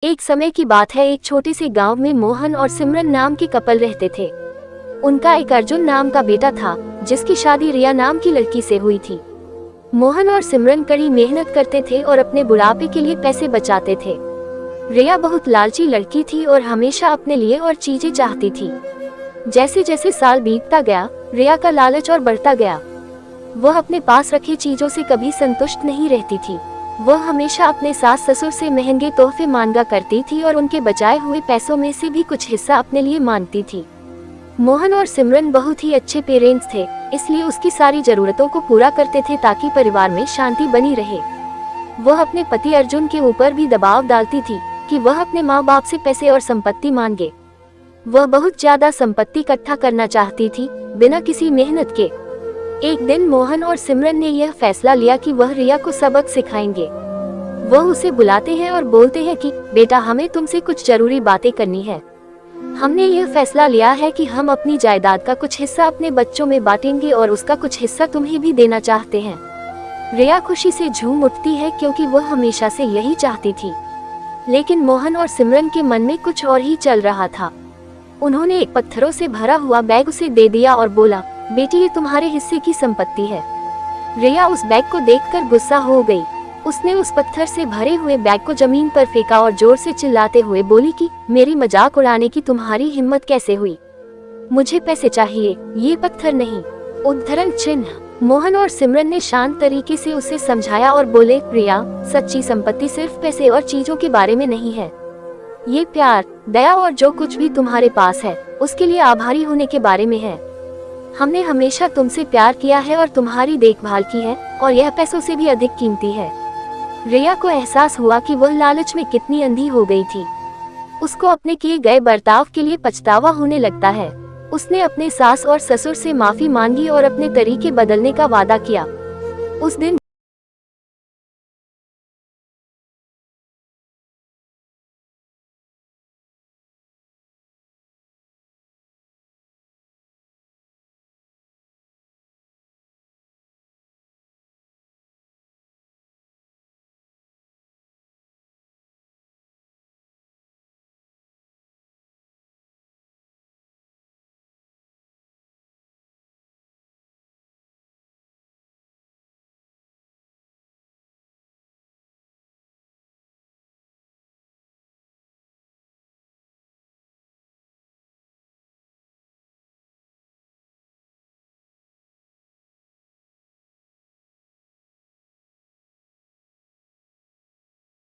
एक समय की बात है, एक छोटे से गांव में मोहन और सिमरन नाम के कपल रहते थे। उनका एक अर्जुन नाम का बेटा था, जिसकी शादी रिया नाम की लड़की से हुई थी। मोहन और सिमरन कड़ी मेहनत करते थे और अपने बुढ़ापे के लिए पैसे बचाते थे। रिया बहुत लालची लड़की थी और हमेशा अपने लिए और चीजें चाहती थी। जैसे जैसे साल बीतता गया, रिया का लालच और बढ़ता गया। वह अपने पास रखी चीजों से कभी संतुष्ट नहीं रहती थी। वह हमेशा अपने सास ससुर से महंगे तोहफे मांगा करती थी और उनके बचाए हुए पैसों में से भी कुछ हिस्सा अपने लिए मांगती थी। मोहन और सिमरन बहुत ही अच्छे पेरेंट्स थे, इसलिए उसकी सारी जरूरतों को पूरा करते थे ताकि परिवार में शांति बनी रहे। वह अपने पति अर्जुन के ऊपर भी दबाव डालती थी कि वह अपने माँ बाप से पैसे और संपत्ति मांगे। वह बहुत ज्यादा संपत्ति इकट्ठा करना चाहती थी, बिना किसी मेहनत के। एक दिन मोहन और सिमरन ने यह फैसला लिया कि वह रिया को सबक सिखाएंगे। वह उसे बुलाते हैं और बोलते हैं कि बेटा, हमें तुमसे कुछ जरूरी बातें करनी है। हमने यह फैसला लिया है कि हम अपनी जायदाद का कुछ हिस्सा अपने बच्चों में बांटेंगे और उसका कुछ हिस्सा तुम्हें भी देना चाहते हैं। रिया खुशी से झूम उठती है क्योंकि वह हमेशा से यही चाहती थी। लेकिन मोहन और सिमरन के मन में कुछ और ही चल रहा था। उन्होंने एक पत्थरों से भरा हुआ बैग उसे दे दिया और बोला, बेटी, ये तुम्हारे हिस्से की संपत्ति है। रिया उस बैग को देखकर गुस्सा हो गई। उसने उस पत्थर से भरे हुए बैग को जमीन पर फेंका और जोर से चिल्लाते हुए बोली कि मेरी मजाक उड़ाने की तुम्हारी हिम्मत कैसे हुई? मुझे पैसे चाहिए, ये पत्थर नहीं। उद्धरण चिन्ह। मोहन और सिमरन ने शांत तरीके से उसे समझाया और बोले, रिया, सच्ची संपत्ति सिर्फ पैसे और चीजों के बारे में नहीं है। ये प्यार, दया और जो कुछ भी तुम्हारे पास है उसके लिए आभारी होने के बारे में है। हमने हमेशा तुमसे प्यार किया है और तुम्हारी देखभाल की है, और यह पैसों से भी अधिक कीमती है। रिया को एहसास हुआ कि वह लालच में कितनी अंधी हो गई थी। उसको अपने किए गए बर्ताव के लिए पछतावा होने लगता है। उसने अपने सास और ससुर से माफी मांगी और अपने तरीके बदलने का वादा किया। उस दिन